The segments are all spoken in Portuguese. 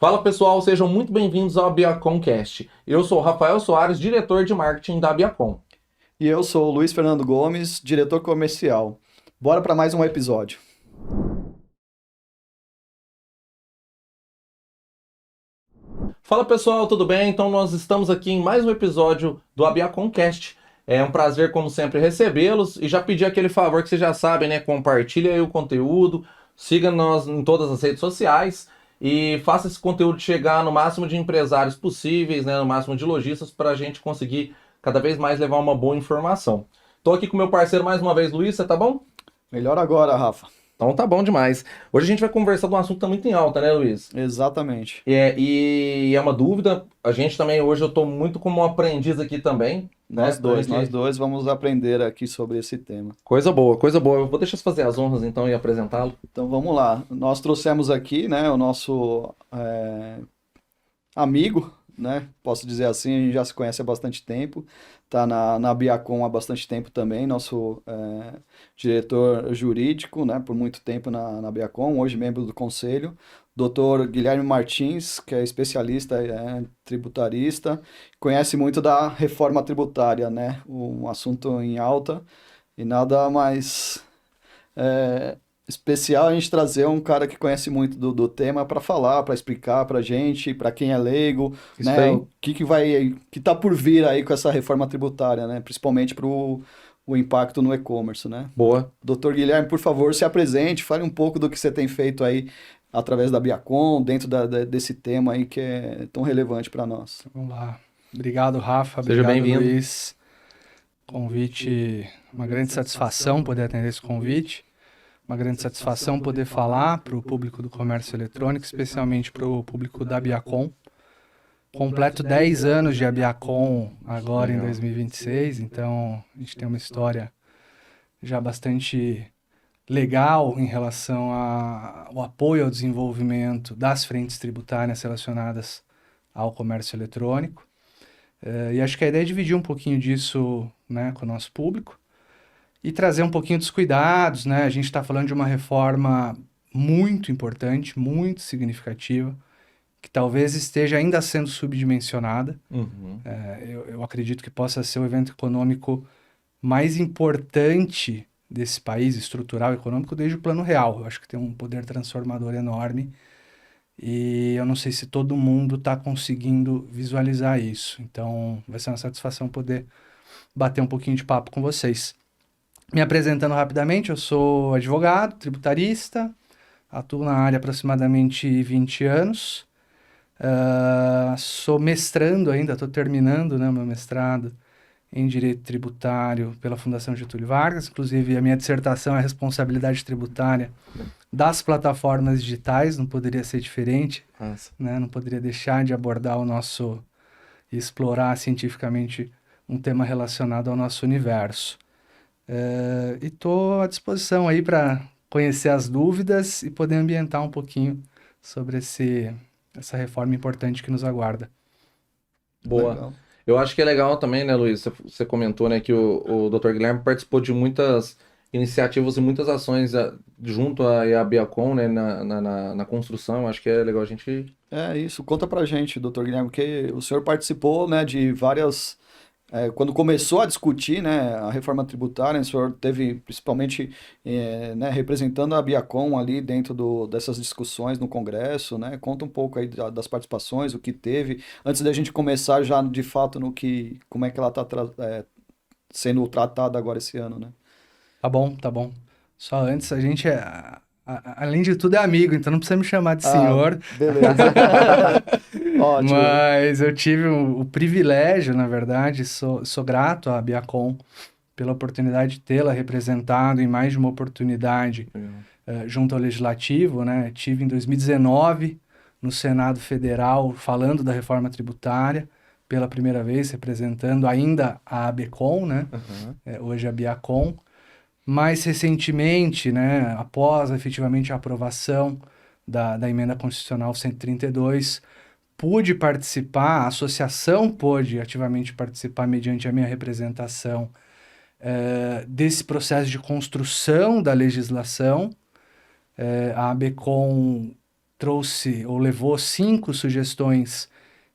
Fala pessoal, sejam muito bem-vindos ao Biaconcast. Eu sou o Rafael Soares, diretor de marketing da Biacom. E eu sou o Luiz Fernando Gomes, diretor comercial. Bora para mais um episódio. Fala pessoal, tudo bem? Então nós estamos aqui em mais um episódio do Abiaconcast. É um prazer, como sempre, recebê-los e já pedir aquele favor que vocês já sabem, né? Compartilhe aí o conteúdo, siga nós em todas as redes sociais e faça esse conteúdo chegar no máximo de empresários possíveis, né? No máximo de lojistas para a gente conseguir cada vez mais levar uma boa informação. Estou aqui com meu parceiro mais uma vez, Luiz, você tá bom? Melhor agora, Rafa. Então tá bom demais. Hoje a gente vai conversar de um assunto que tá muito em alta, né, Luiz? Exatamente. E é uma dúvida. A gente também, hoje eu tô muito como um aprendiz aqui também, né? Nós dois vamos aprender aqui sobre esse tema. Coisa boa, coisa boa. Eu vou deixar você fazer as honras então e apresentá-lo. Então vamos lá. Nós trouxemos aqui, né, o nosso amigo, né? Posso dizer assim, a gente já se conhece há bastante tempo. Tá na Biacom há bastante tempo também, nosso diretor jurídico, né? Por muito tempo na Biacom, hoje membro do conselho. Doutor Guilherme Martins, que é especialista, tributarista, conhece muito da reforma tributária, né? Um assunto em alta e nada mais especial a gente trazer um cara que conhece muito do tema para falar, para explicar para gente, para quem é leigo, Isso né, aí. que tá por vir aí com essa reforma tributária, né, principalmente para o impacto no e-commerce, né. Boa. Doutor Guilherme, por favor, se apresente, fale um pouco do que você tem feito aí através da Biacom, dentro desse tema aí que é tão relevante para nós. Vamos lá. Obrigado, Rafa. Seja Obrigado, bem-vindo. Luiz. Convite, uma grande satisfação poder atender esse convite. Uma grande satisfação poder falar para o público do comércio eletrônico, especialmente para o público da Biacom. Completo 10 anos de Biacom agora em 2026, então a gente tem uma história já bastante legal em relação ao apoio ao desenvolvimento das frentes tributárias relacionadas ao comércio eletrônico. E acho que a ideia é dividir um pouquinho disso, né, com o nosso público e trazer um pouquinho dos cuidados, né? A gente está falando de uma reforma muito importante, muito significativa, que talvez esteja ainda sendo subdimensionada. Uhum. Eu acredito que possa ser o evento econômico mais importante desse país, estrutural, econômico, desde o Plano Real. Eu acho que tem um poder transformador enorme e eu não sei se todo mundo está conseguindo visualizar isso. Então, vai ser uma satisfação poder bater um pouquinho de papo com vocês. Me apresentando rapidamente, eu sou advogado, tributarista, atuo na área há aproximadamente 20 anos. Sou mestrando ainda, estou terminando, né, meu mestrado em Direito Tributário pela Fundação Getúlio Vargas. Inclusive, a minha dissertação é a responsabilidade tributária das plataformas digitais, não poderia ser diferente, né? Não poderia deixar de abordar e explorar cientificamente um tema relacionado ao nosso universo. E estou à disposição aí para conhecer as dúvidas e poder ambientar um pouquinho sobre essa reforma importante que nos aguarda. Boa. Legal. Eu acho que é legal também, né, Luiz? Você comentou, né, que o Dr. Guilherme participou de muitas iniciativas e muitas ações junto à Biacom, né, na construção. Eu acho que é legal a gente. É isso, conta pra gente, doutor Guilherme, que o senhor participou, né, de várias. Quando começou a discutir, né, a reforma tributária, o senhor teve principalmente, né, representando a Biacom ali dentro dessas discussões no Congresso, né? Conta um pouco aí das participações, o que teve, antes da gente começar já de fato como é que ela está sendo tratada agora esse ano, né? Tá bom, tá bom. Só antes, a gente além de tudo é amigo, então não precisa me chamar de Ah, senhor. beleza. Ótimo. Mas eu tive o privilégio, na verdade, sou grato à Biacom pela oportunidade de tê-la representado em mais de uma oportunidade junto ao Legislativo, né? Tive em 2019 no Senado Federal falando da reforma tributária pela primeira vez, representando ainda a ABCom, né? Uhum. Hoje a Biacom. Mais recentemente, né, após efetivamente a aprovação da emenda constitucional 132, pude participar, a associação pôde ativamente participar mediante a minha representação desse processo de construção da legislação. A ABCom trouxe ou levou 5 sugestões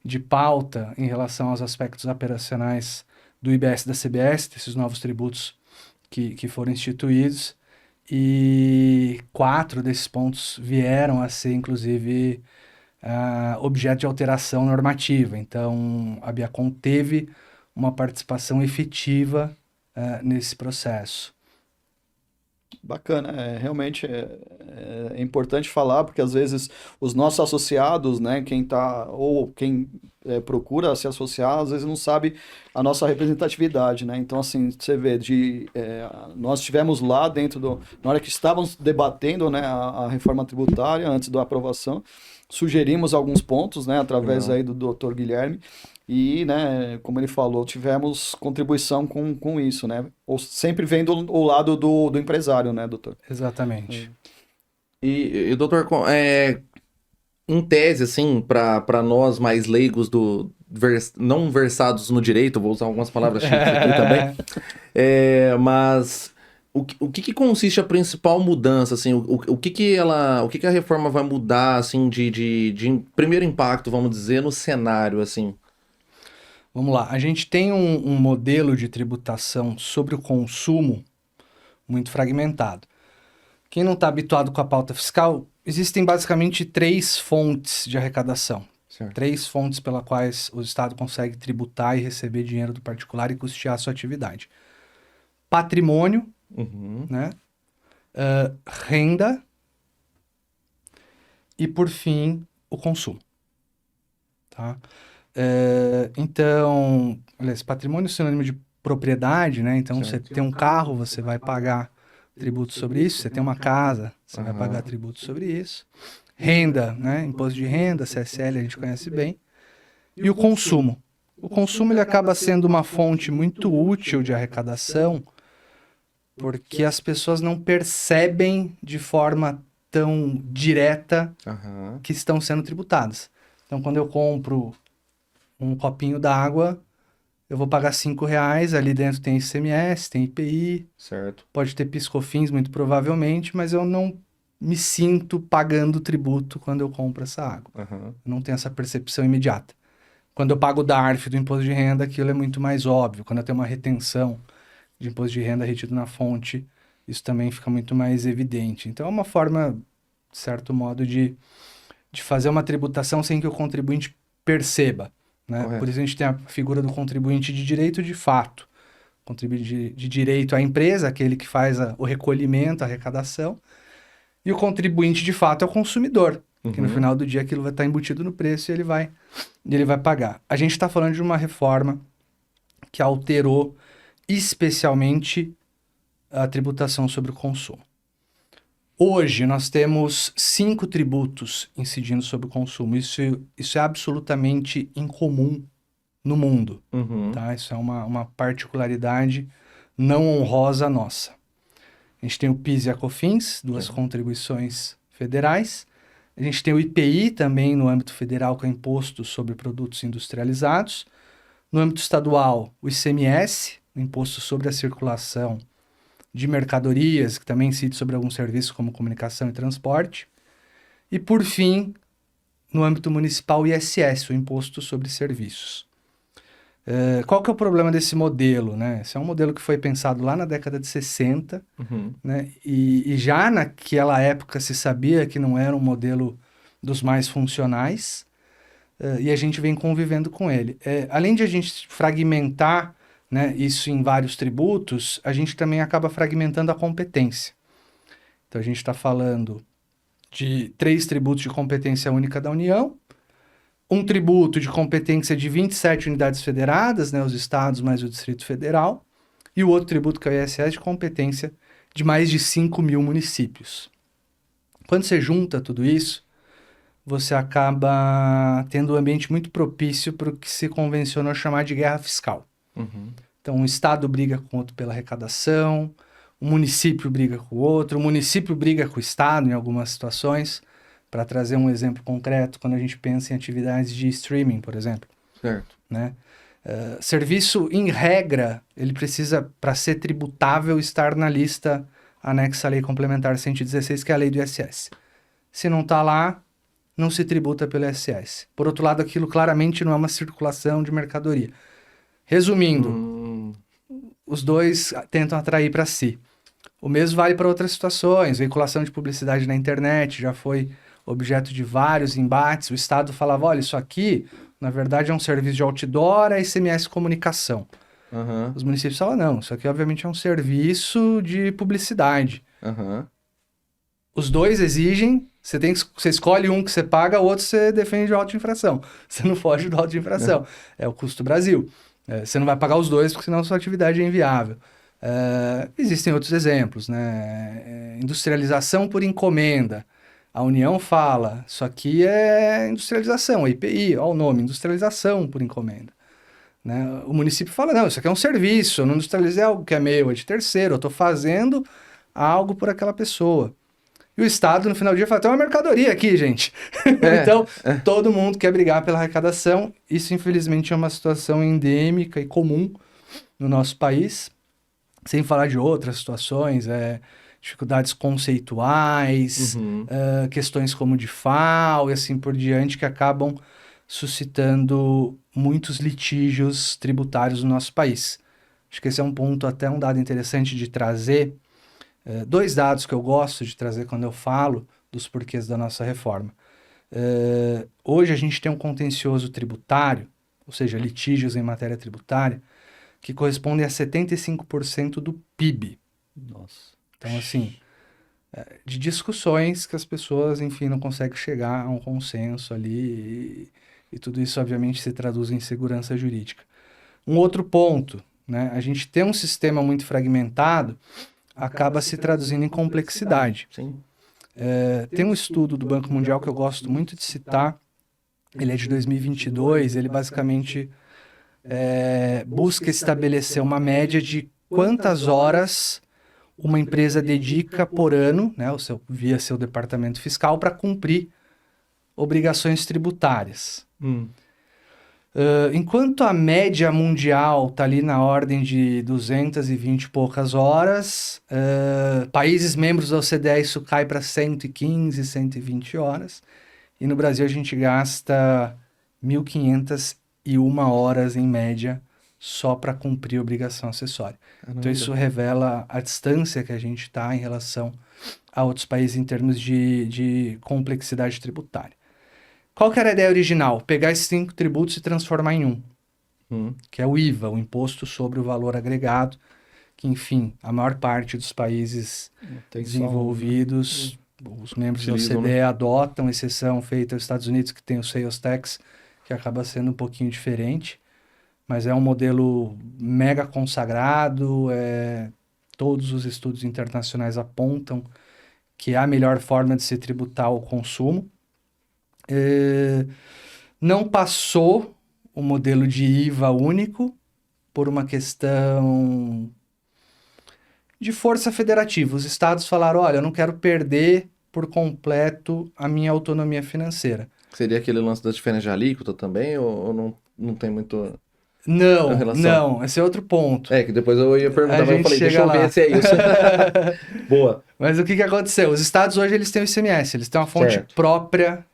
de pauta em relação aos aspectos operacionais do IBS e da CBS, desses novos tributos que foram instituídos, e 4 desses pontos vieram a ser, inclusive, objeto de alteração normativa. Então, a Biacom teve uma participação efetiva nesse processo. Bacana, realmente é importante falar, porque às vezes os nossos associados, né, quem procura se associar, às vezes não sabe a nossa representatividade, né? Então, assim, você vê, nós estivemos lá na hora que estávamos debatendo, né, a reforma tributária, antes da aprovação, sugerimos alguns pontos, né, através aí do Dr. Guilherme, e, né, como ele falou, tivemos contribuição com isso, né? Ou sempre vendo o lado do empresário, né, doutor? Exatamente. E doutor, em tese, assim, para nós mais leigos não versados no direito, vou usar algumas palavras chiques aqui também, mas o que consiste a principal mudança, assim, o que a reforma vai mudar, assim, de primeiro impacto, vamos dizer, no cenário, assim? Vamos lá, a gente tem um modelo de tributação sobre o consumo muito fragmentado. Quem não está habituado com a pauta fiscal, existem basicamente 3 fontes de arrecadação. Certo. 3 fontes pelas quais o Estado consegue tributar e receber dinheiro do particular e custear a sua atividade. Patrimônio, né? Renda e, por fim, o consumo. Tá? Então, aliás, patrimônio é sinônimo de propriedade, né? Então, Certo. você tem um carro, você vai pagar tributo sobre isso. Você tem uma casa, você vai pagar tributo sobre isso. Renda, né? Imposto de renda, CSL, a gente conhece bem. E o consumo. O consumo ele acaba sendo uma fonte muito útil de arrecadação, porque as pessoas não percebem de forma tão direta que estão sendo tributadas. Então, quando eu compro um copinho d'água, eu vou pagar R$5, ali dentro tem ICMS, tem IPI, certo. Pode ter PIS/COFINS, muito provavelmente, mas eu não me sinto pagando tributo quando eu compro essa água. Eu não tenho essa percepção imediata. Quando eu pago o DARF do imposto de renda, aquilo é muito mais óbvio. Quando eu tenho uma retenção de imposto de renda retido na fonte, isso também fica muito mais evidente. Então, é uma forma, de certo modo, de fazer uma tributação sem que o contribuinte perceba, né? Por isso a gente tem a figura do contribuinte de direito de fato. Contribuinte de direito à empresa, aquele que faz o recolhimento, a arrecadação. E o contribuinte de fato é o consumidor, que no final do dia aquilo vai estar embutido no preço e ele vai pagar. A gente está falando de uma reforma que alterou especialmente a tributação sobre o consumo. Hoje nós temos 5 tributos incidindo sobre o consumo. Isso é absolutamente incomum no mundo. Tá? Isso é uma particularidade não honrosa nossa. A gente tem o PIS e a COFINS, 2 contribuições federais. A gente tem o IPI também no âmbito federal, que é Imposto sobre Produtos Industrializados. No âmbito estadual, o ICMS, o Imposto sobre a Circulação de Mercadorias, que também incide sobre alguns serviços como comunicação e transporte. E, por fim, no âmbito municipal, o ISS, o Imposto sobre Serviços. Qual que é o problema desse modelo, né? Esse é um modelo que foi pensado lá na década de 60, né? E já naquela época se sabia que não era um modelo dos mais funcionais, e a gente vem convivendo com ele. Além de a gente fragmentar, né, isso em vários tributos, a gente também acaba fragmentando a competência. Então a gente está falando de 3 tributos de competência única da União, um tributo de competência de 27 unidades federadas, né, os estados mais o Distrito Federal, e o outro tributo, que é o ISS, de competência de mais de 5.000 municípios. Quando você junta tudo isso, você acaba tendo um ambiente muito propício para o que se convencionou chamar de guerra fiscal. Então, um estado briga com o outro pela arrecadação, um município briga com o outro, o município briga com o estado em algumas situações. Para trazer um exemplo concreto, quando a gente pensa em atividades de streaming, por exemplo. Certo. Né? Serviço, em regra, ele precisa, para ser tributável, estar na lista anexa à Lei Complementar 116, que é a lei do ISS. Se não está lá, não se tributa pelo ISS. Por outro lado, aquilo claramente não é uma circulação de mercadoria. Resumindo, os dois tentam atrair para si. O mesmo vale para outras situações. Veiculação de publicidade na internet já foi objeto de vários embates. O Estado falava, olha, isso aqui, na verdade, é um serviço de outdoor, é ICMS comunicação. Os municípios falam, não, isso aqui obviamente é um serviço de publicidade. Os dois exigem, você escolhe um que você paga, o outro você defende de auto-infração. Você não foge do auto-infração. É o custo Brasil. Você não vai pagar os dois, porque senão a sua atividade é inviável. Existem outros exemplos, né? Industrialização por encomenda. A União fala, isso aqui é industrialização, IPI, olha o nome, industrialização por encomenda. Né? O município fala, não, isso aqui é um serviço, eu não industrializei algo que é meu, é de terceiro, eu estou fazendo algo por aquela pessoa. E o Estado, no final do dia, fala, tem uma mercadoria aqui, gente. Então, todo mundo quer brigar pela arrecadação. Isso, infelizmente, é uma situação endêmica e comum no nosso país. Sem falar de outras situações, dificuldades conceituais, questões como de FAO e assim por diante, que acabam suscitando muitos litígios tributários no nosso país. Acho que esse é um ponto, até um dado interessante de trazer. Dois dados que eu gosto de trazer quando eu falo dos porquês da nossa reforma. Hoje a gente tem um contencioso tributário, ou seja, litígios em matéria tributária, que correspondem a 75% do PIB. Nossa. Então, assim, de discussões que as pessoas, enfim, não conseguem chegar a um consenso ali e tudo isso, obviamente, se traduz em segurança jurídica. Um outro ponto, né? A gente tem um sistema muito fragmentado, acaba se traduzindo em complexidade. Sim. Tem um estudo do Banco Mundial que eu gosto muito de citar, ele é de 2022, ele basicamente busca estabelecer uma média de quantas horas uma empresa dedica por ano, né, via seu departamento fiscal, para cumprir obrigações tributárias. Enquanto a média mundial está ali na ordem de 220 e poucas horas, países membros da OCDE isso cai para 115, 120 horas, e no Brasil a gente gasta 1.501 horas em média só para cumprir a obrigação acessória. Então isso revela a distância que a gente está em relação a outros países em termos de complexidade tributária. Qual que era a ideia original? Pegar esses 5 tributos e transformar em um, que é o IVA, o Imposto sobre o Valor Agregado, que, enfim, a maior parte dos países desenvolvidos, os membros da OCDE adotam, exceção feita aos Estados Unidos, que tem o Sales Tax, que acaba sendo um pouquinho diferente, mas é um modelo mega consagrado, todos os estudos internacionais apontam que é a melhor forma de se tributar o consumo. Não passou o modelo de IVA único por uma questão de força federativa. Os estados falaram, olha, eu não quero perder por completo a minha autonomia financeira. Seria aquele lance da diferença de alíquota também, ou não tem muito... Não, esse é outro ponto. Que depois eu ia perguntar, mas eu falei, deixa eu lá. ver se é isso. Boa. Mas o que aconteceu? Os estados hoje eles têm o ICMS, eles têm uma fonte própria,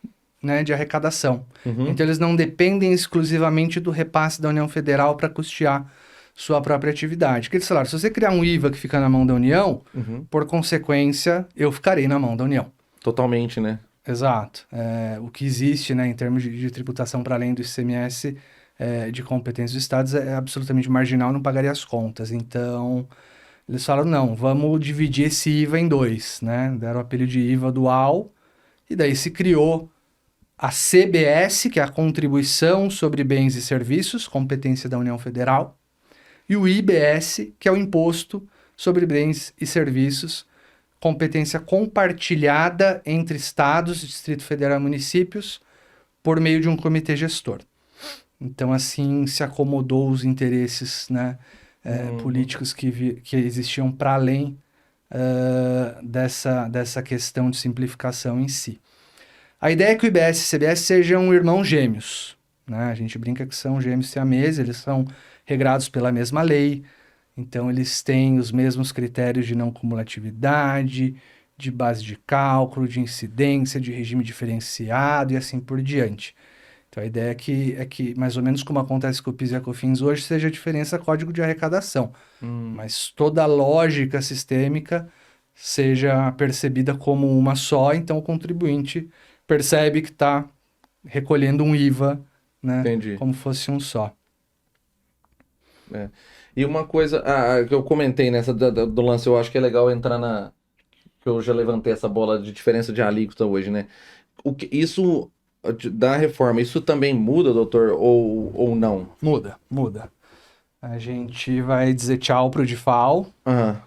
né, de arrecadação. Então eles não dependem exclusivamente do repasse da União Federal para custear sua própria atividade. Porque eles falaram, se você criar um IVA que fica na mão da União, por consequência, eu ficarei na mão da União. Totalmente, né? Exato. O que existe, né, em termos de tributação para além do ICMS de competência dos estados é absolutamente marginal, não pagaria as contas. Então, eles falaram, não, vamos dividir esse IVA em 2, né? Deram o apelido de IVA dual, e daí se criou a CBS, que é a Contribuição sobre Bens e Serviços, competência da União Federal, e o IBS, que é o Imposto sobre Bens e Serviços, competência compartilhada entre estados, Distrito Federal e municípios, por meio de um comitê gestor. Então, assim, se acomodou os interesses, né, políticos que existiam para além dessa questão de simplificação em si. A ideia é que o IBS e o CBS sejam irmãos gêmeos, né? A gente brinca que são gêmeos siameses, eles são regrados pela mesma lei, então eles têm os mesmos critérios de não cumulatividade, de base de cálculo, de incidência, de regime diferenciado e assim por diante. Então a ideia é que mais ou menos como acontece com o PIS e a COFINS hoje, seja a diferença código de arrecadação. Mas toda a lógica sistêmica seja percebida como uma só, então o contribuinte percebe que está recolhendo um IVA, né, Entendi. como fosse um só. E uma coisa que eu comentei nessa do lance, eu acho que é legal entrar na... que eu já levantei essa bola de diferença de alíquota hoje, né? Isso da reforma, isso também muda, doutor, ou não? Muda. A gente vai dizer tchau pro DIFAL. Aham.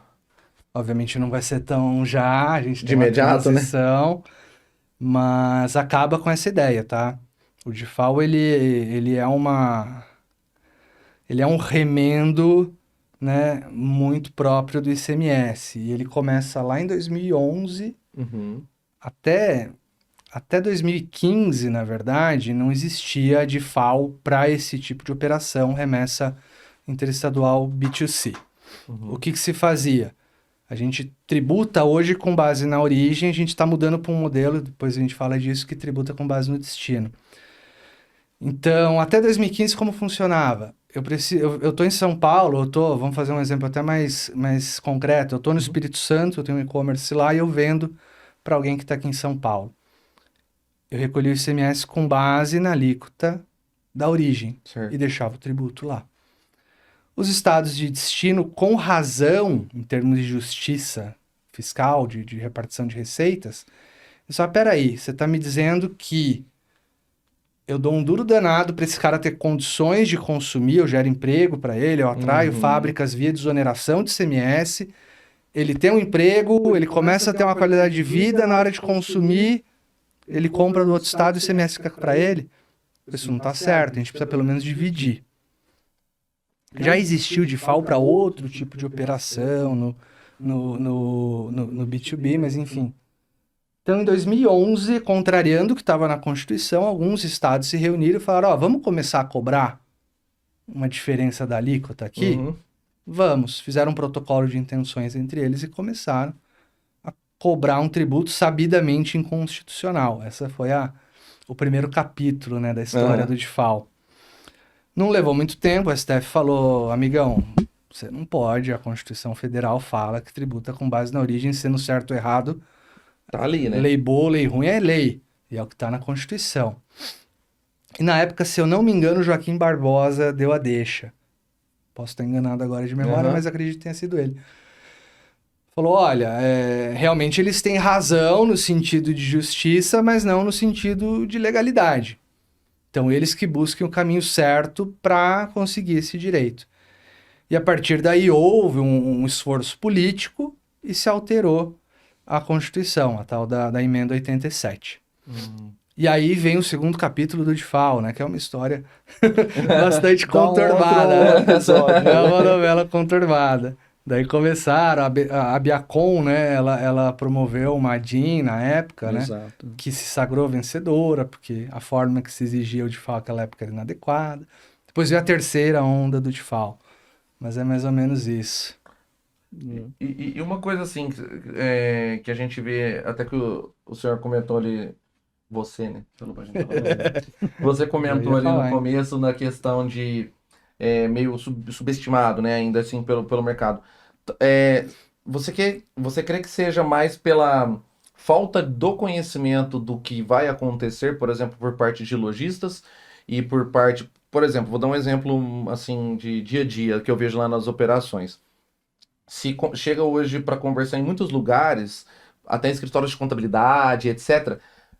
Obviamente não vai ser tão já, a gente De tem uma imediato, né? transição, mas acaba com essa ideia, tá? O DIFAL, ele é um remendo, né, muito próprio do ICMS. E ele começa lá em 2011, Uhum. até 2015, na verdade, não existia DIFAL para esse tipo de operação, remessa interestadual B2C. O que se fazia? A gente tributa hoje com base na origem, a gente está mudando para um modelo, depois a gente fala disso, que tributa com base no destino. Então, até 2015, como funcionava? Eu estou em São Paulo, vamos fazer um exemplo até mais concreto, eu estou no Espírito Santo, eu tenho um e-commerce lá e eu vendo para alguém que está aqui em São Paulo. Eu recolhi o ICMS com base na alíquota da origem Certo. e deixava o tributo lá. Os estados de destino, com razão, em termos de justiça fiscal, de repartição de receitas, só, peraí, você está me dizendo que eu dou um duro danado para esse cara ter condições de consumir, eu gero emprego para ele, eu atraio fábricas via desoneração de ICMS, ele tem um emprego, ele começa a ter uma qualidade de vida, na hora de consumir, ele compra do outro estado e o ICMS fica para ele. Isso não está certo, a gente precisa pelo menos dividir. Já existiu DIFAL para outro tipo de operação no B2B, mas enfim. Então, em 2011, contrariando o que estava na Constituição, alguns estados se reuniram e falaram, vamos começar a cobrar uma diferença da alíquota aqui? Uhum. Vamos. Fizeram um protocolo de intenções entre eles e começaram a cobrar um tributo sabidamente inconstitucional. Essa foi o primeiro capítulo, né, da história do DIFAL. Não levou muito tempo, o STF falou, amigão, você não pode, a Constituição Federal fala que tributa com base na origem, sendo certo ou errado, Tá ali, né? lei boa, lei ruim é lei, e é o que está na Constituição. E na época, se eu não me engano, Joaquim Barbosa deu a deixa. Posso estar enganado agora de memória, mas acredito que tenha sido ele. Falou, olha, realmente eles têm razão no sentido de justiça, mas não no sentido de legalidade. Então, eles que busquem o caminho certo para conseguir esse direito. E a partir daí houve um esforço político e se alterou a Constituição, a tal da emenda 87. E aí vem o segundo capítulo do DIFAL, né? Que é uma história bastante conturbada. É uma novela conturbada. Daí começaram, a Abiacon, né? Ela promoveu uma ADIM na época, né? Exato. Que se sagrou vencedora, porque a forma que se exigia o DIFAL naquela época era inadequada. Depois veio a terceira onda do DIFAL. Mas é mais ou menos isso. E uma coisa assim, que a gente vê, até que o senhor comentou ali, você, né? Você comentou ali no começo na questão de meio subestimado, né? Ainda assim, pelo mercado. Você crê que seja mais pela falta do conhecimento do que vai acontecer, por exemplo, por parte de lojistas e por parte... Por exemplo, vou dar um exemplo assim de dia a dia que eu vejo lá nas operações. Se chega hoje para conversar em muitos lugares, até escritórios de contabilidade, etc.,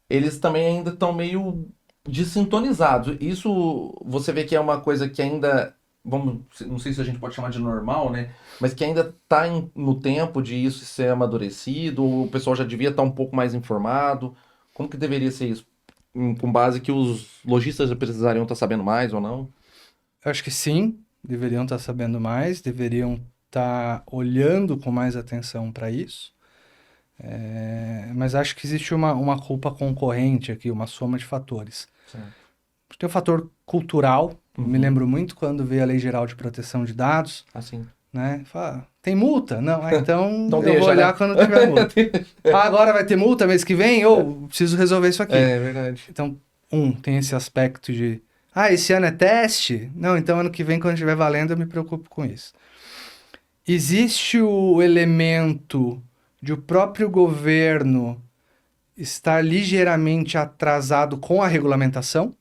eles também ainda estão meio desintonizados. Isso você vê que é uma coisa que ainda, não sei se a gente pode chamar de normal, né? Mas que ainda está no tempo de isso ser amadurecido, ou o pessoal já devia estar um pouco mais informado. Como que deveria ser isso? Com base que os lojistas já precisariam estar sabendo mais ou não? Eu acho que sim, deveriam estar sabendo mais, deveriam estar olhando com mais atenção para isso. Mas acho que existe uma culpa concorrente aqui, uma soma de fatores. Certo. Tem o fator cultural. Me lembro muito quando veio a Lei Geral de Proteção de Dados. Assim. né? Fala, tem multa? Não, então Então eu deixa, vou olhar né? quando tiver multa. Agora vai ter multa mês que vem? Ou preciso resolver isso aqui. É verdade. Então, tem esse aspecto de, esse ano é teste? Não, então ano que vem, quando estiver valendo, eu me preocupo com isso. Existe o elemento de o próprio governo estar ligeiramente atrasado com a regulamentação.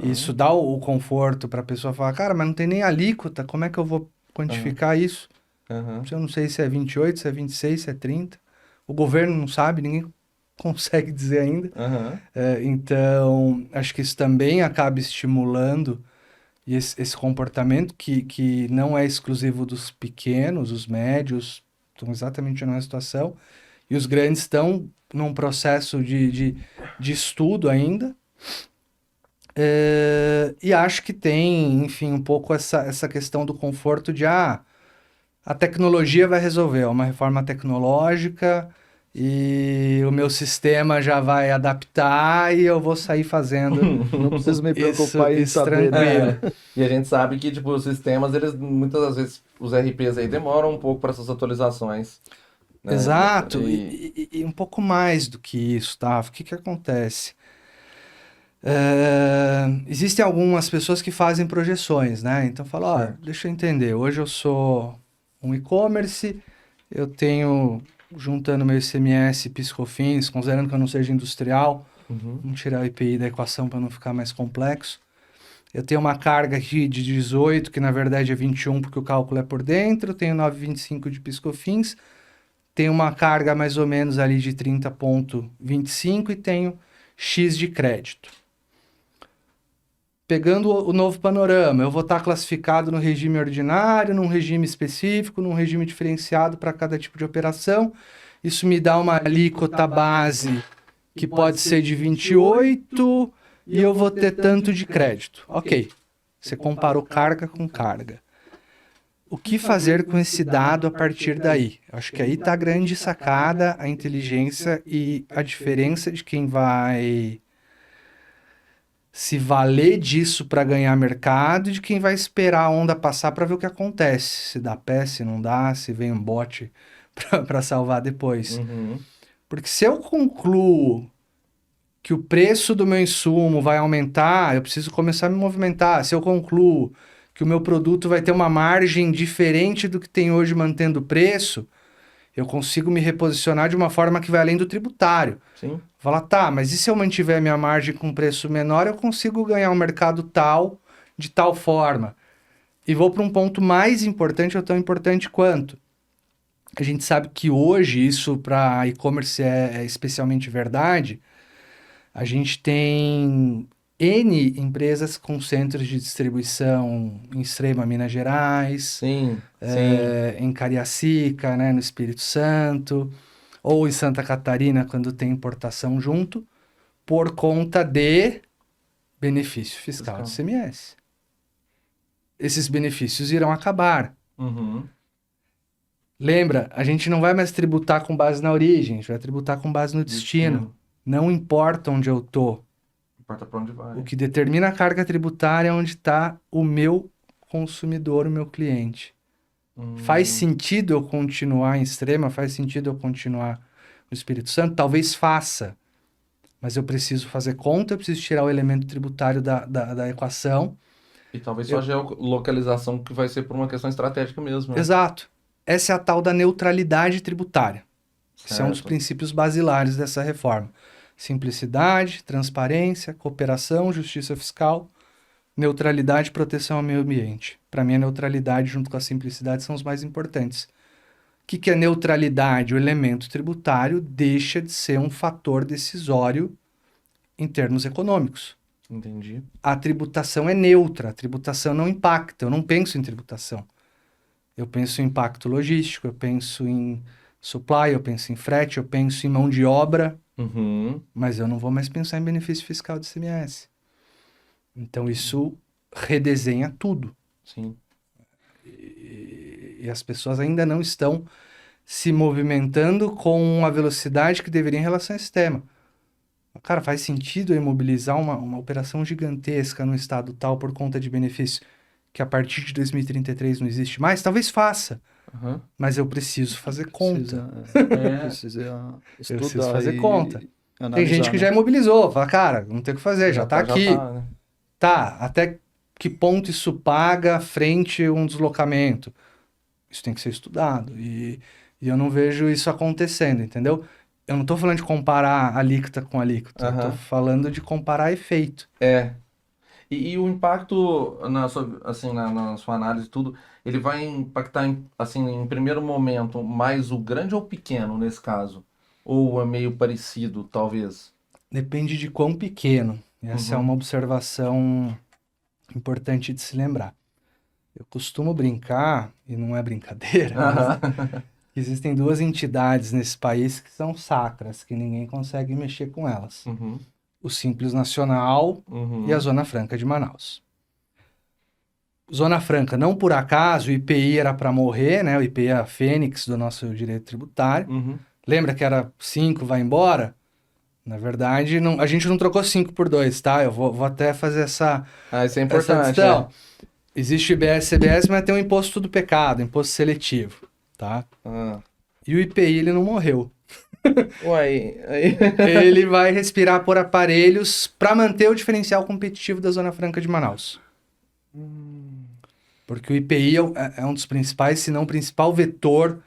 Isso dá o conforto para a pessoa falar, cara, mas não tem nem alíquota, como é que eu vou quantificar isso? Eu não sei se é 28, se é 26, se é 30. O governo não sabe, ninguém consegue dizer ainda. Então, acho que isso também acaba estimulando esse comportamento que não é exclusivo dos pequenos, os médios estão exatamente na mesma situação, e os grandes estão num processo de estudo ainda. E acho que tem, enfim, um pouco essa questão do conforto de a tecnologia vai resolver, é uma reforma tecnológica e o meu sistema já vai adaptar e eu vou sair fazendo. Não preciso me preocupar em isso saber, né? tranquilo. E a gente sabe que, tipo, os sistemas, eles, muitas das vezes, os RPs aí demoram um pouco para essas atualizações. Né? Exato, E- e um pouco mais do que isso, tá? O que acontece? Existem algumas pessoas que fazem projeções, né? Então fala, ó, Certo. deixa eu entender, hoje eu sou um e-commerce, eu tenho, juntando meu ICMS, PIS/COFINS, considerando que eu não seja industrial, vamos tirar o IPI da equação para não ficar mais complexo. Eu tenho uma carga aqui de 18, que na verdade é 21 porque o cálculo é por dentro, tenho 9,25 de PIS/COFINS, tenho uma carga mais ou menos ali de 30,25 e tenho X de crédito. Pegando o novo panorama, eu vou estar classificado no regime ordinário, num regime específico, num regime diferenciado para cada tipo de operação. Isso me dá uma alíquota base que pode ser de 28 e eu vou ter tanto de crédito. Ok, você comparou carga com carga. O que fazer com esse dado a partir daí? Acho que aí está a grande sacada, a inteligência e a diferença de quem vai se valer disso para ganhar mercado e de quem vai esperar a onda passar para ver o que acontece. Se dá pé, se não dá, se vem um bote para salvar depois. Porque se eu concluo que o preço do meu insumo vai aumentar, eu preciso começar a me movimentar. Se eu concluo que o meu produto vai ter uma margem diferente do que tem hoje mantendo o preço, eu consigo me reposicionar de uma forma que vai além do tributário. Sim. Falar, tá, mas e se eu mantiver minha margem com preço menor, eu consigo ganhar um mercado tal, de tal forma. E vou para um ponto mais importante, ou tão importante quanto. A gente sabe que hoje, isso para e-commerce é especialmente verdade, a gente tem N empresas com centros de distribuição em Extrema, Minas Gerais, Sim. em Cariacica, né, no Espírito Santo, ou em Santa Catarina, quando tem importação junto, por conta de benefício fiscal do ICMS. Esses benefícios irão acabar. Lembra, a gente não vai mais tributar com base na origem, a gente vai tributar com base no destino. Não importa onde eu estou. Importa para onde vai. O que determina a carga tributária é onde está o meu consumidor, o meu cliente. Faz sentido eu continuar em Extrema? Faz sentido eu continuar no Espírito Santo? Talvez faça. Mas eu preciso fazer conta, eu preciso tirar o elemento tributário da equação. E talvez só a geolocalização que vai ser por uma questão estratégica mesmo. Né? Exato. Essa é a tal da neutralidade tributária. Esse é um dos Certo. princípios basilares dessa reforma. Simplicidade, transparência, cooperação, justiça fiscal, neutralidade e proteção ao meio ambiente. Para mim, a neutralidade junto com a simplicidade são os mais importantes. O que é neutralidade? O elemento tributário deixa de ser um fator decisório em termos econômicos. Entendi. A tributação é neutra, a tributação não impacta, eu não penso em tributação. Eu penso em impacto logístico, eu penso em supply, eu penso em frete, eu penso em mão de obra, mas eu não vou mais pensar em benefício fiscal do ICMS. Então isso redesenha tudo. Sim. E as pessoas ainda não estão se movimentando com a velocidade que deveria em relação ao sistema. Cara, faz sentido eu imobilizar uma operação gigantesca num estado tal por conta de benefício? que a partir de 2033 não existe mais, talvez faça, Aham. mas eu preciso fazer conta. Precisa Eu estudar preciso fazer e conta. analisar, Tem gente que já né? imobilizou, fala, cara, não tem o que fazer, já tá aqui. né? Tá, até que ponto isso paga frente a um deslocamento? Isso tem que ser estudado. E eu não vejo isso acontecendo, entendeu? Eu não tô falando de comparar alíquota com alíquota. Eu tô Aham. falando de comparar efeito. É. E o impacto na sua, assim, na sua análise e tudo, ele vai impactar assim, em primeiro momento mais o grande ou o pequeno nesse caso? Ou é meio parecido, talvez? Depende de quão pequeno. Essa é Uhum. uma observação importante de se lembrar. Eu costumo brincar, e não é brincadeira, mas Aham. existem duas entidades nesse país que são sacras, que ninguém consegue mexer com elas. Uhum. O Simples Nacional e a Uhum. Zona Franca de Manaus. Zona Franca, não por acaso, o IPI era para morrer, né? O IPI é a fênix do nosso direito tributário. Uhum. Lembra que era 5, vai embora? Na verdade, a gente não trocou 5 por 2, tá? Eu vou até fazer essa Isso é essa importante, questão. Existe o IBS e CBS, mas tem o imposto do pecado, imposto seletivo, tá? Ah. E o IPI, ele não morreu. Uai, aí... Ele vai respirar por aparelhos para manter o diferencial competitivo da Zona Franca de Manaus. Porque o IPI é um dos principais, se não o principal vetor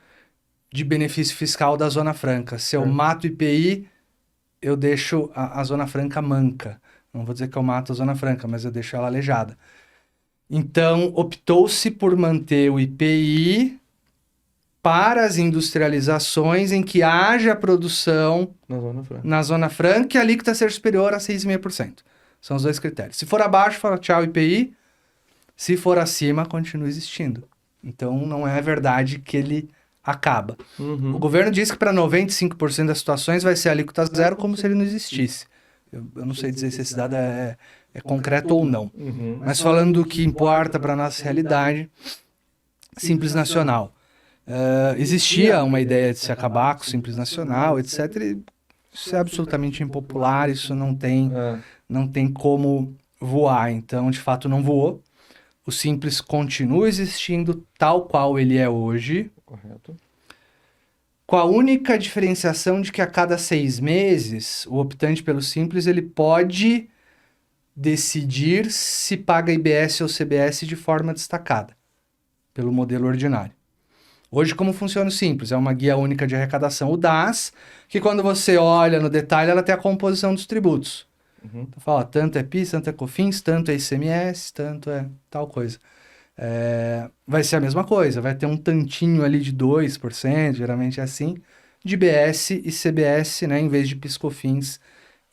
de benefício fiscal da Zona Franca. Se eu mato o IPI, eu deixo a Zona Franca manca. Não vou dizer que eu mato a Zona Franca, mas eu deixo ela aleijada. Então, optou-se por manter o IPI para as industrializações em que haja produção Na Zona Franca. na Zona Franca e a alíquota ser superior a 6,5%. São os dois critérios. Se for abaixo, fala tchau IPI. Se for acima, continua existindo. Então, não é verdade que ele acaba. O governo diz que para 95% das situações vai ser alíquota zero, como se ele não existisse. Eu não sei dizer se esse dado é concreto ou não. Uhum. Mas falando do que importa para a nossa realidade, Simples Nacional. Existia uma ideia de se acabar com o Simples Nacional, etc. E isso é absolutamente impopular, isso não tem como voar. Então, de fato, não voou. O Simples continua existindo tal qual ele é hoje, Correto. com a única diferenciação de que a cada 6 meses, o optante pelo Simples ele pode decidir se paga IBS ou CBS de forma destacada, pelo modelo ordinário. Hoje, como funciona o Simples? É uma guia única de arrecadação, o DAS, que quando você olha no detalhe, ela tem a composição dos tributos. Uhum. Então fala, tanto é PIS, tanto é COFINS, tanto é ICMS, tanto é tal coisa. Vai ser a mesma coisa, vai ter um tantinho ali de 2%, geralmente é assim, de IBS e CBS, né, em vez de PIS, COFINS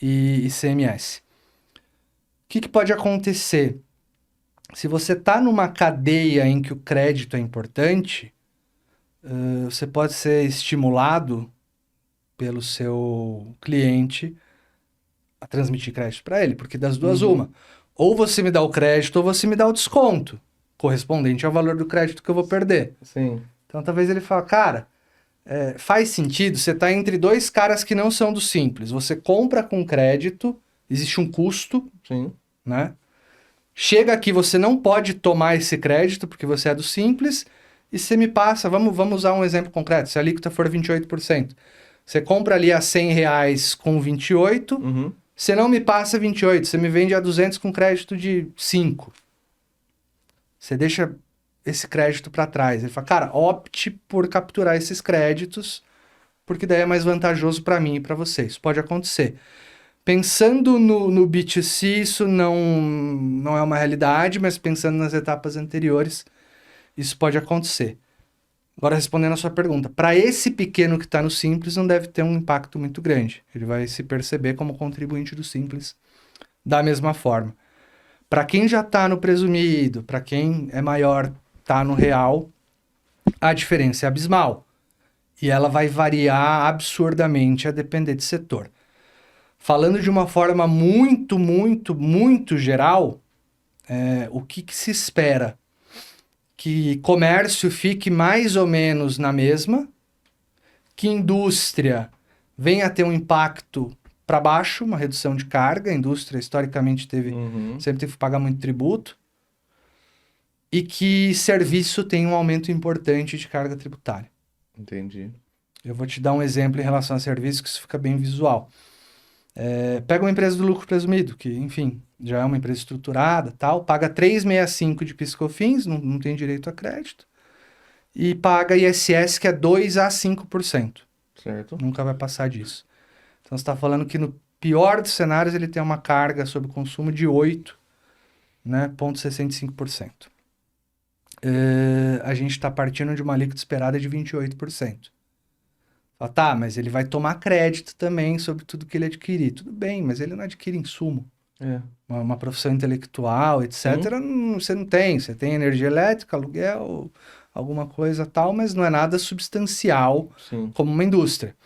e ICMS. O que pode acontecer? Se você está numa cadeia em que o crédito é importante, você pode ser estimulado pelo seu cliente a transmitir crédito para ele, porque das duas uma. Ou você me dá o crédito ou você me dá o desconto, correspondente ao valor do crédito que eu vou perder. Sim. Então talvez ele fale, cara, faz sentido, você está entre dois caras que não são do Simples. Você compra com crédito, existe um custo, Sim. né? Chega aqui, você não pode tomar esse crédito porque você é do Simples e você me passa, vamos usar um exemplo concreto, se a alíquota for 28%. Você compra ali a R$100 com 28, Uhum. você não me passa 28, você me vende a 200 com crédito de 5. Você deixa esse crédito para trás. Ele fala, cara, opte por capturar esses créditos, porque daí é mais vantajoso para mim e para você. Isso pode acontecer. Pensando no B2C, isso não é uma realidade, mas pensando nas etapas anteriores, isso pode acontecer. Agora, respondendo a sua pergunta, para esse pequeno que está no Simples, não deve ter um impacto muito grande. Ele vai se perceber como contribuinte do Simples da mesma forma. Para quem já está no presumido, para quem é maior, está no real, a diferença é abismal. E ela vai variar absurdamente a depender de setor. Falando de uma forma muito, muito, muito geral, o que se espera? Que comércio fique mais ou menos na mesma, que indústria venha a ter um impacto para baixo, uma redução de carga. A indústria historicamente sempre teve que pagar muito tributo. e que serviço tem um aumento importante de carga tributária. Entendi. Eu vou te dar um exemplo em relação a serviço que isso fica bem visual. Pega uma empresa do lucro presumido, que, enfim, já é uma empresa estruturada, tal, paga 3,65 de PIS/COFINS, não tem direito a crédito, e paga ISS, que é 2 a 5%. Certo. Nunca vai passar disso. Então, você está falando que no pior dos cenários ele tem uma carga sobre consumo de 8, né, 0,65%. A gente está partindo de uma alíquota esperada de 28%. Fala, tá, mas ele vai tomar crédito também sobre tudo que ele adquirir. Tudo bem, mas ele não adquire insumo. Uma profissão intelectual, etc., você não tem. Você tem energia elétrica, aluguel, alguma coisa tal, mas não é nada substancial como uma indústria.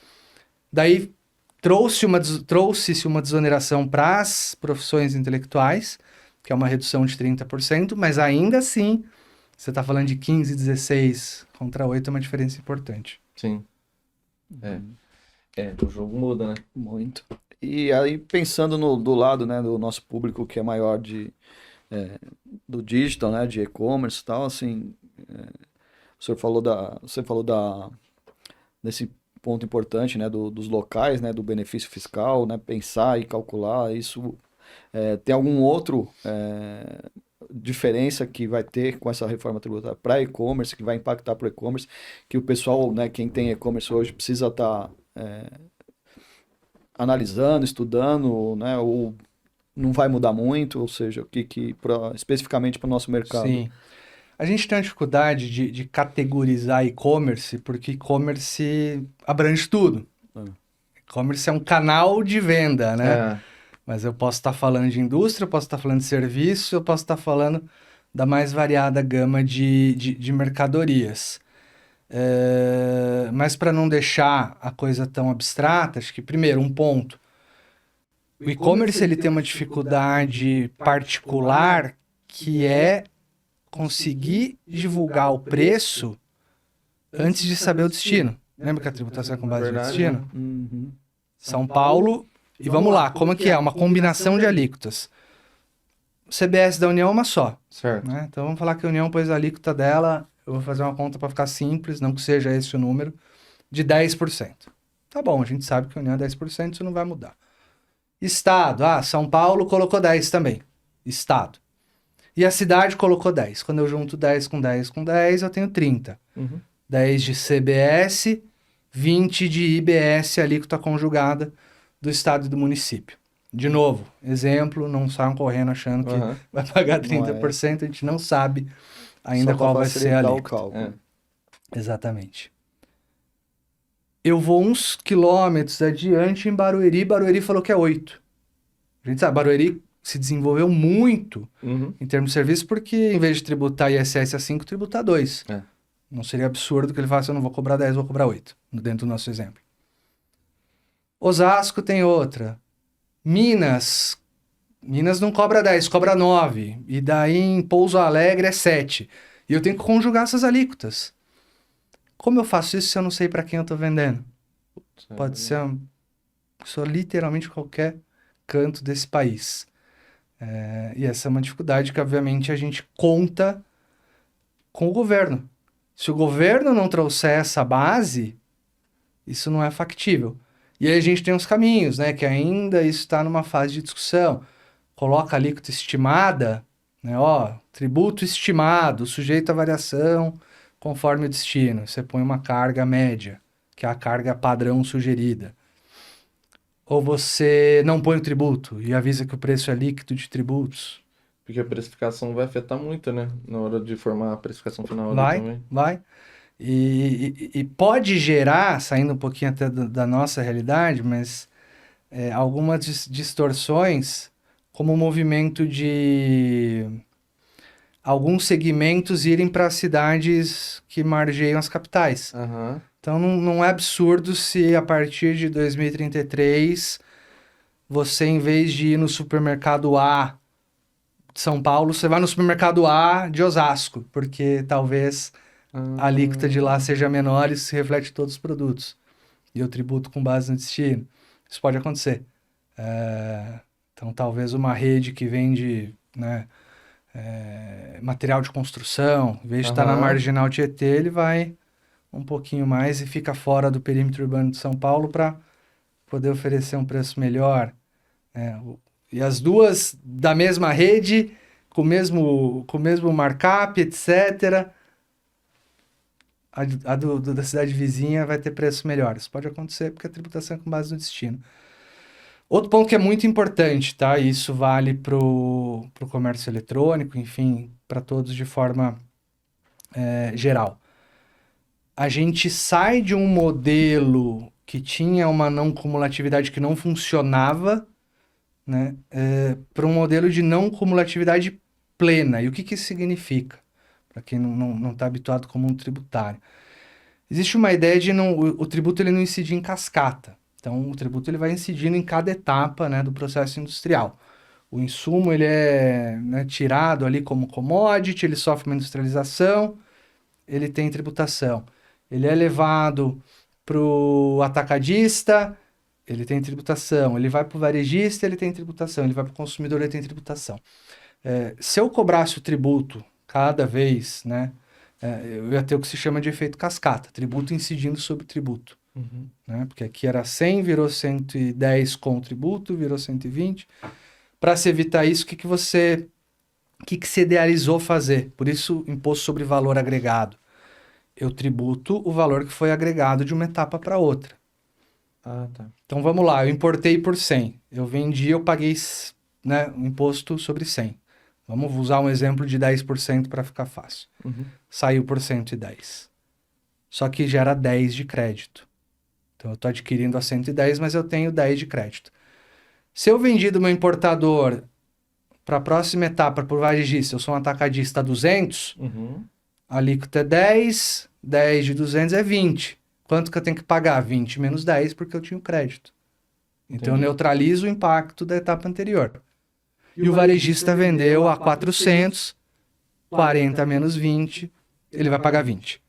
Daí trouxe-se uma desoneração para as profissões intelectuais, que é uma redução de 30%, mas ainda assim, você está falando de 15, 16 contra 8, é uma diferença importante. Sim. O jogo muda, né? Muito. E aí, pensando do lado, né, do nosso público que é maior do digital, né, de e-commerce e tal, assim, você falou desse ponto importante, né, dos locais, né, do benefício fiscal, né, pensar e calcular isso. Tem algum outro diferença que vai ter com essa reforma tributária para e-commerce, que vai impactar para o e-commerce, que o pessoal, né, quem tem e-commerce hoje precisa estar analisando, estudando, né, ou não vai mudar muito, ou seja, especificamente para o nosso mercado? Sim. A gente tem uma dificuldade de categorizar e-commerce, porque e-commerce abrange tudo. E-commerce é um canal de venda, né? Mas eu posso estar falando de indústria, eu posso estar falando de serviço, eu posso estar falando da mais variada gama de mercadorias. Mas para não deixar a coisa tão abstrata, acho que, primeiro, um ponto. O e-commerce ele tem uma dificuldade particular que é conseguir divulgar o preço antes de saber o destino. Lembra que a tributação é com base no destino? Uhum. São Paulo, e vamos lá, como é que é? Uma combinação de alíquotas. O CBS da União é uma só. Certo. Né? Então vamos falar que a União pôs a alíquota dela, eu vou fazer uma conta para ficar simples, não que seja esse o número, de 10%. Tá bom, a gente sabe que a União é 10%, isso não vai mudar. Estado, São Paulo colocou 10 também. Estado. E a cidade colocou 10. Quando eu junto 10 com 10 com 10, eu tenho 30. 10 de CBS, 20 de IBS, alíquota conjugada do estado e do município. De novo, exemplo, não saiam correndo achando que vai pagar 30%, a gente não sabe ainda qual vai ser a alíquota. Exatamente. Eu vou uns quilômetros adiante em Barueri, Barueri falou que é 8. A gente sabe, Barueri se desenvolveu muito em termos de serviço, porque em vez de tributar ISS a 5, tributar 2. Não seria absurdo que ele falasse, eu não vou cobrar 10, vou cobrar 8, dentro do nosso exemplo. Osasco tem outra. Minas não cobra 10, cobra 9. E daí em Pouso Alegre é 7. E eu tenho que conjugar essas alíquotas. Como eu faço isso se eu não sei para quem eu estou vendendo? Pode ser uma pessoa literalmente qualquer canto desse país. E essa é uma dificuldade que, obviamente, a gente conta com o governo. Se o governo não trouxer essa base, isso não é factível. E aí a gente tem uns caminhos, né? Que ainda isso está numa fase de discussão. Coloca a alíquota estimada, né? Tributo estimado, sujeito a variação conforme o destino. Você põe uma carga média, que é a carga padrão sugerida. Ou você não põe o tributo e avisa que o preço é líquido de tributos. Porque a precificação vai afetar muito, né? Na hora de formar a precificação final ali também. Vai. E pode gerar, saindo um pouquinho até da nossa realidade, mas algumas distorções, como o movimento de alguns segmentos irem para cidades que margeiam as capitais. Então não é absurdo se a partir de 2033 você, em vez de ir no supermercado A de São Paulo, você vai no supermercado A de Osasco, porque talvez a alíquota de lá seja menor e se reflete em todos os produtos. E eu tributo com base no destino. Isso pode acontecer. Então talvez uma rede que vende, né, material de construção, em vez de estar na Aham. Marginal Tietê, ele vai um pouquinho mais e fica fora do perímetro urbano de São Paulo para poder oferecer um preço melhor. E as duas da mesma rede, com o mesmo markup, etc. Da cidade vizinha vai ter preço melhor. Isso pode acontecer porque a tributação é com base no destino. Outro ponto que é muito importante, tá? E isso vale pro comércio eletrônico, enfim, para todos de forma geral. A gente sai de um modelo que tinha uma não cumulatividade que não funcionava, né, para um modelo de não cumulatividade plena. E o que isso significa? Para quem não está habituado como um tributário. Existe uma ideia de o tributo ele não incidir em cascata. Então, o tributo ele vai incidindo em cada etapa, né, do processo industrial. O insumo ele é, né, tirado ali como commodity, ele sofre uma industrialização, ele tem tributação. Ele é levado para o atacadista, ele tem tributação. Ele vai para o varejista, ele tem tributação. Ele vai para o consumidor, ele tem tributação. Se eu cobrasse o tributo cada vez, né, eu ia ter o que se chama de efeito cascata, tributo incidindo sobre tributo. Uhum. Né? Porque aqui era 100, virou 110 com tributo, virou 120. Para se evitar isso, o que se idealizou fazer? Por isso, imposto sobre valor agregado. Eu tributo o valor que foi agregado de uma etapa para outra. Ah, tá. Então vamos lá, eu importei por 100. Eu vendi, eu paguei, né, um imposto sobre 100. Vamos usar um exemplo de 10% para ficar fácil. Uhum. Saiu por 110. Só que gera 10 de crédito. Então eu estou adquirindo a 110, mas eu tenho 10 de crédito. Se eu vendi do meu importador para a próxima etapa, para o varejista, eu sou um atacadista a 200, Uhum. a alíquota é 10, 10 de 200 é 20. Quanto que eu tenho que pagar? 20 menos 10, porque eu tinha o crédito. Então eu Entendi. neutralizo o impacto da etapa anterior. E o varejista vendeu a 400, 40 menos 20, ele vai pagar 20.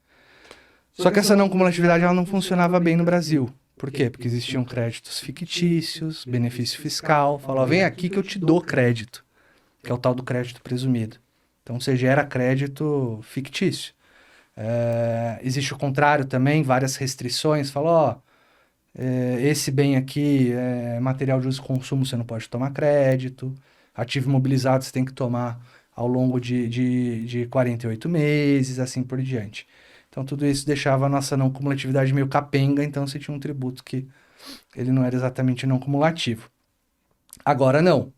Só que essa não cumulatividade ela não funcionava bem no Brasil. Por quê? Porque existiam créditos fictícios, benefício fiscal. Falou, vem aqui que eu te dou crédito, que é o tal do crédito presumido. Então você gera crédito fictício. Existe o contrário também, várias restrições. Falou, esse bem aqui é material de uso e consumo, você não pode tomar crédito. Ativo imobilizado você tem que tomar ao longo de 48 meses, assim por diante. Então, tudo isso deixava a nossa não cumulatividade meio capenga, então você tinha um tributo que ele não era exatamente não cumulativo. Agora, não.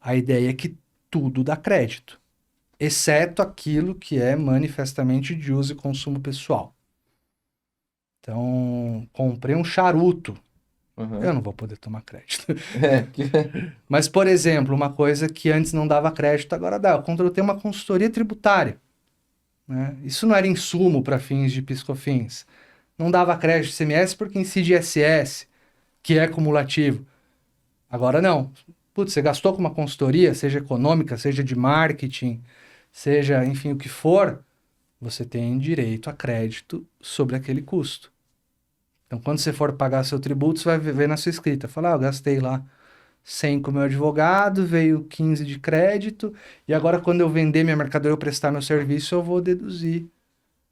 A ideia é que tudo dá crédito, exceto aquilo que é manifestamente de uso e consumo pessoal. Então, comprei um charuto, Uhum. eu não vou poder tomar crédito. Que- Mas, por exemplo, uma coisa que antes não dava crédito, agora dá. Eu contratei uma consultoria tributária. Né? Isso não era insumo para fins de PIS/COFINS. Não dava crédito de ICMS porque incide ISS, que é cumulativo. Agora não. Putz, você gastou com uma consultoria, seja econômica, seja de marketing, seja, enfim, o que for, você tem direito a crédito sobre aquele custo. Então, quando você for pagar seu tributo, você vai ver na sua escrita. Falar, eu gastei lá 100 com o meu advogado, veio 15 de crédito, e agora quando eu vender minha mercadoria ou prestar meu serviço, eu vou deduzir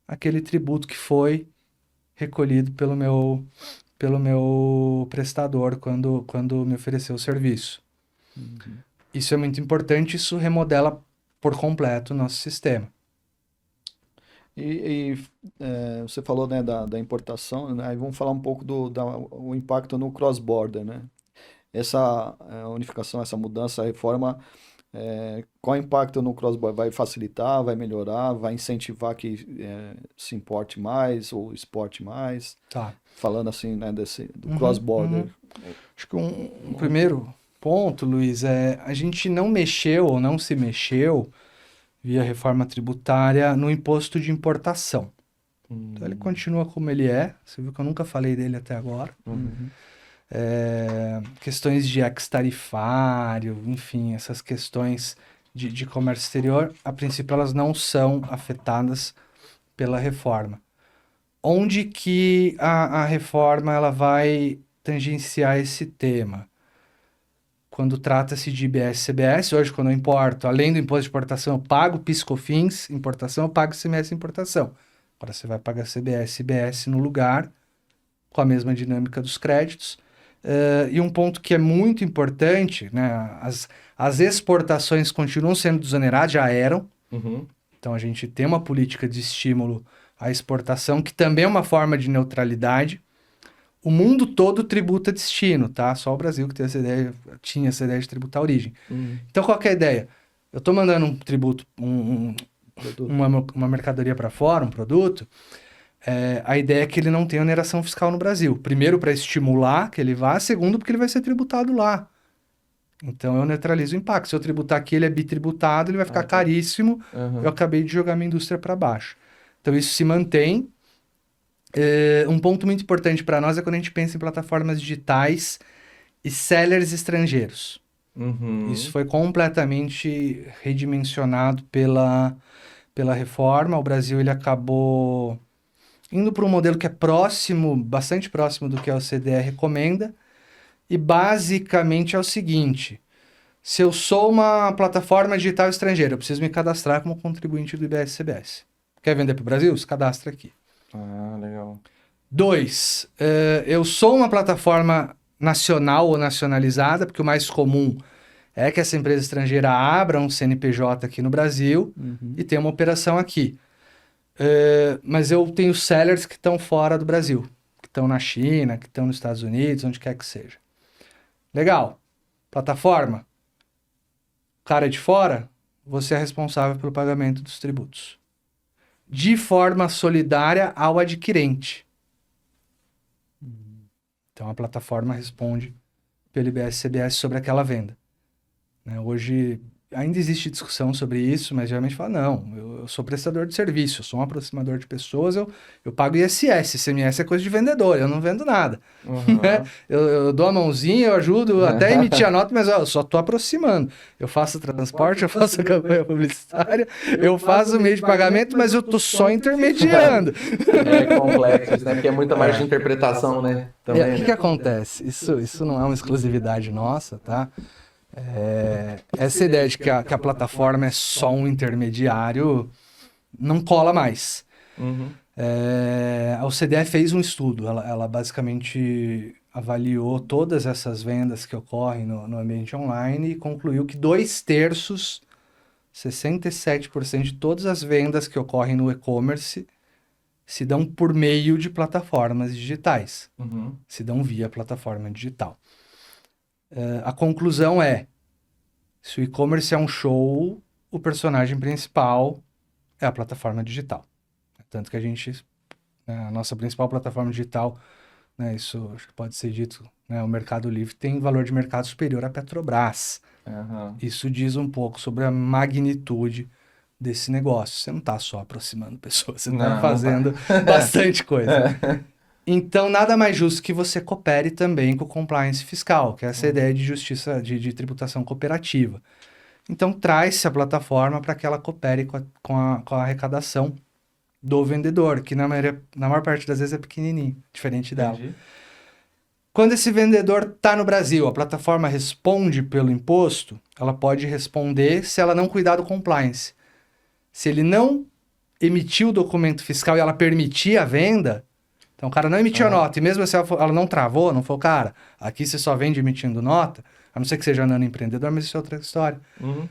aquele tributo que foi recolhido pelo meu prestador quando me ofereceu o serviço. Uhum. Isso é muito importante, isso remodela por completo o nosso sistema. Você falou, né, da importação, né? Aí vamos falar um pouco o impacto no cross-border, né? Essa unificação, essa mudança, a reforma, qual é o impacto no cross-border? Vai facilitar, vai melhorar, vai incentivar que se importe mais ou exporte mais? Tá. Falando assim, né, do Uhum, cross-border. uhum. Acho que um primeiro ponto, Luiz, a gente não mexeu ou não se mexeu via reforma tributária no imposto de importação. Então ele continua como ele é. Você viu que eu nunca falei dele até agora. Uhum. Questões de ex-tarifário, enfim, essas questões de comércio exterior, a princípio elas não são afetadas pela reforma. Onde que a reforma ela vai tangenciar esse tema? quando trata-se de IBS-CBS. Hoje, quando eu importo, além do imposto de importação, eu pago PIS/COFINS importação, eu pago ICMS importação. Agora você vai pagar CBS e IBS no lugar, com a mesma dinâmica dos créditos. E um ponto que é muito importante, né? As exportações continuam sendo desoneradas, já eram. Uhum. Então a gente tem uma política de estímulo à exportação, que também é uma forma de neutralidade. O mundo todo tributa destino, tá? Só o Brasil que tinha essa ideia de tributar a origem. Uhum. Então qual que é a ideia? Eu estou mandando um tributo, uma mercadoria para fora, um produto. A ideia é que ele não tenha oneração fiscal no Brasil. Primeiro, para estimular que ele vá. Segundo, porque ele vai ser tributado lá. Então, eu neutralizo o impacto. Se eu tributar aqui, ele é bitributado, ele vai ficar caríssimo. Uhum. Eu acabei de jogar minha indústria para baixo. Então, isso se mantém. Um ponto muito importante para nós é quando a gente pensa em plataformas digitais e sellers estrangeiros. Uhum. Isso foi completamente redimensionado pela reforma. O Brasil ele acabou indo para um modelo que é bastante próximo do que a OCDE recomenda. E basicamente é o seguinte: se eu sou uma plataforma digital estrangeira, eu preciso me cadastrar como contribuinte do IBS-CBS. Quer vender para o Brasil? Se cadastra aqui. Ah, legal. 2, eu sou uma plataforma nacional ou nacionalizada, porque o mais comum é que essa empresa estrangeira abra um CNPJ aqui no Brasil e tenha uma operação aqui. Mas eu tenho sellers que estão fora do Brasil, que estão na China, que estão nos Estados Unidos, onde quer que seja. Legal. Plataforma. Cara de fora, você é responsável pelo pagamento dos tributos. De forma solidária ao adquirente. Então a plataforma responde pelo IBS-CBS sobre aquela venda. Né? Hoje ainda existe discussão sobre isso, mas geralmente fala, não, eu sou prestador de serviço, eu sou um aproximador de pessoas, eu pago ISS, ICMS é coisa de vendedor, eu não vendo nada. Uhum. Eu dou a mãozinha, eu ajudo até a emitir a nota, mas eu só estou aproximando. Eu faço transporte, eu faço a campanha publicitária, eu faço o meio de pagamento, mas eu estou só intermediando. É complexo, isso, né? Porque é muita margem de interpretação, né? Também, O que acontece? Isso não é uma exclusividade nossa, tá? Essa ideia de que a plataforma é só um intermediário não cola mais. Uhum. A OCDE fez um estudo, ela basicamente avaliou todas essas vendas que ocorrem no ambiente online e concluiu que 2/3, 67% de todas as vendas que ocorrem no e-commerce se dão por meio de plataformas digitais, Uhum. se dão via plataforma digital. A conclusão é, se o e-commerce é um show, o personagem principal é a plataforma digital. Tanto que a nossa principal plataforma digital, né, isso acho que pode ser dito, né, o Mercado Livre tem valor de mercado superior à Petrobras. Uhum. Isso diz um pouco sobre a magnitude desse negócio. Você não está só aproximando pessoas, você está fazendo bastante coisa. Então, nada mais justo que você coopere também com o compliance fiscal, que é essa ideia de justiça, de tributação cooperativa. Então, traz-se a plataforma para que ela coopere com a arrecadação do vendedor, que na maior parte das vezes é pequenininho, diferente dela. Entendi. Quando esse vendedor está no Brasil, a plataforma responde pelo imposto, ela pode responder se ela não cuidar do compliance. Se ele não emitiu o documento fiscal e ela permitir a venda, então o cara não emitiu a nota, e mesmo assim ela não travou, não falou, cara, aqui você só vende emitindo nota, a não ser que seja nano empreendedor, mas isso é outra história. Uhum.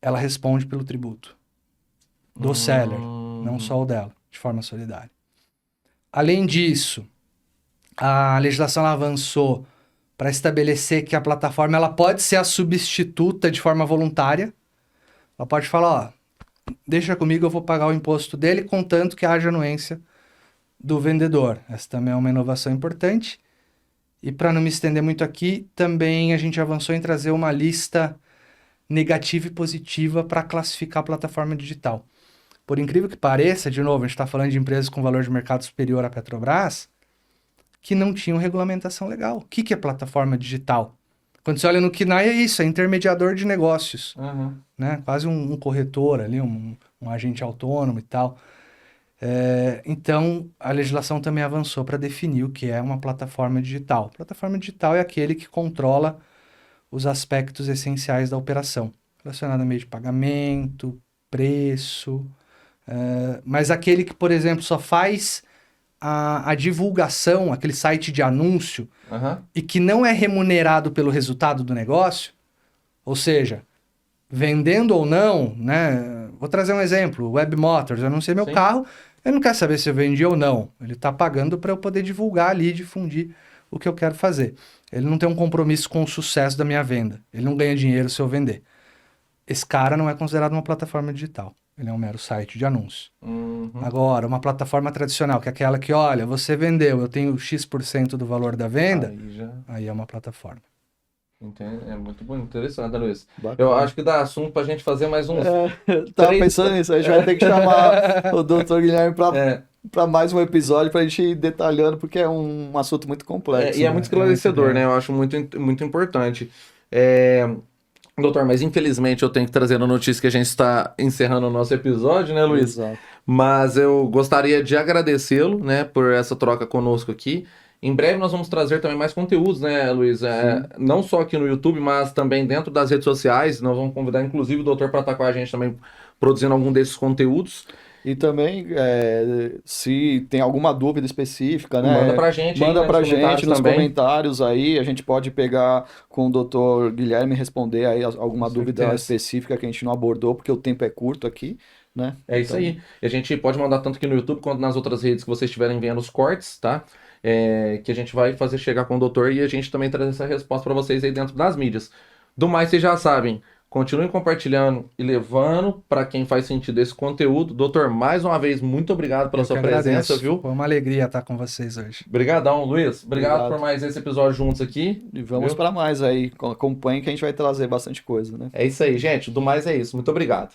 Ela responde pelo tributo do seller, não só o dela, de forma solidária. Além disso, a legislação avançou para estabelecer que a plataforma ela pode ser a substituta de forma voluntária. Ela pode falar, ó, deixa comigo, eu vou pagar o imposto dele, contanto que haja anuência do vendedor. Essa também é uma inovação importante. E para não me estender muito aqui, também a gente avançou em trazer uma lista negativa e positiva para classificar a plataforma digital. Por incrível que pareça, de novo, a gente está falando de empresas com valor de mercado superior à Petrobras, que não tinham regulamentação legal. O que é plataforma digital? Quando você olha no KNAI, é isso, é intermediador de negócios. Uhum. Né? Quase um corretor ali, um agente autônomo e tal. Então, a legislação também avançou para definir o que é uma plataforma digital. Plataforma digital é aquele que controla os aspectos essenciais da operação, relacionado a meio de pagamento, preço, mas aquele que, por exemplo, só faz a divulgação, aquele site de anúncio, Aham. e que não é remunerado pelo resultado do negócio, ou seja, vendendo ou não, né? Vou trazer um exemplo, Web Motors, eu anunciei meu Sim. carro, ele não quer saber se eu vendi ou não, ele está pagando para eu poder divulgar ali, difundir o que eu quero fazer. Ele não tem um compromisso com o sucesso da minha venda, ele não ganha dinheiro se eu vender. Esse cara não é considerado uma plataforma digital, ele é um mero site de anúncio. Uhum. Agora, uma plataforma tradicional, que é aquela que, olha, você vendeu, eu tenho X% do valor da venda, Aí já aí é uma plataforma. entende? É muito bom, interessante, Luiz. Bacana. Eu acho que dá assunto pra gente fazer mais uns. Tava 3. pensando nisso, a gente vai ter que chamar o Dr. Guilherme É, para mais um episódio pra gente ir detalhando, porque é um assunto muito complexo. e é né? muito esclarecedor, grande. né? Eu acho muito importante. Doutor, mas infelizmente eu tenho que trazer a notícia que a gente está encerrando o nosso episódio, né, Luiz? Exato. Mas eu gostaria de agradecê-lo, né, por essa troca conosco aqui. Em breve nós vamos trazer também mais conteúdos, né, Luiz? Não só aqui no YouTube, mas também dentro das redes sociais. Nós vamos convidar, inclusive, o doutor para estar com a gente também produzindo algum desses conteúdos. E também, se tem alguma dúvida específica, né? Manda pra gente aí, Manda né, pra nos gente comentários nos também. comentários aí, a gente pode pegar com o Dr. Guilherme e responder aí alguma Com dúvida certeza. específica que a gente não abordou, porque o tempo é curto aqui, né? É isso aí. E a gente pode mandar tanto aqui no YouTube quanto nas outras redes que vocês estiverem vendo os cortes, tá? Que a gente vai fazer chegar com o doutor e a gente também traz essa resposta para vocês aí dentro das mídias. Do mais, vocês já sabem. Continuem compartilhando e levando para quem faz sentido esse conteúdo. Doutor, mais uma vez, muito obrigado pela Eu sua que presença, agradeço. viu? Foi uma alegria estar com vocês hoje. Obrigadão, Luiz. Obrigado Obrigado. por mais esse episódio juntos aqui. E vamos Viu? para mais aí, acompanhe que a gente vai trazer bastante coisa, né? É isso aí, gente. Do mais é isso. Muito obrigado.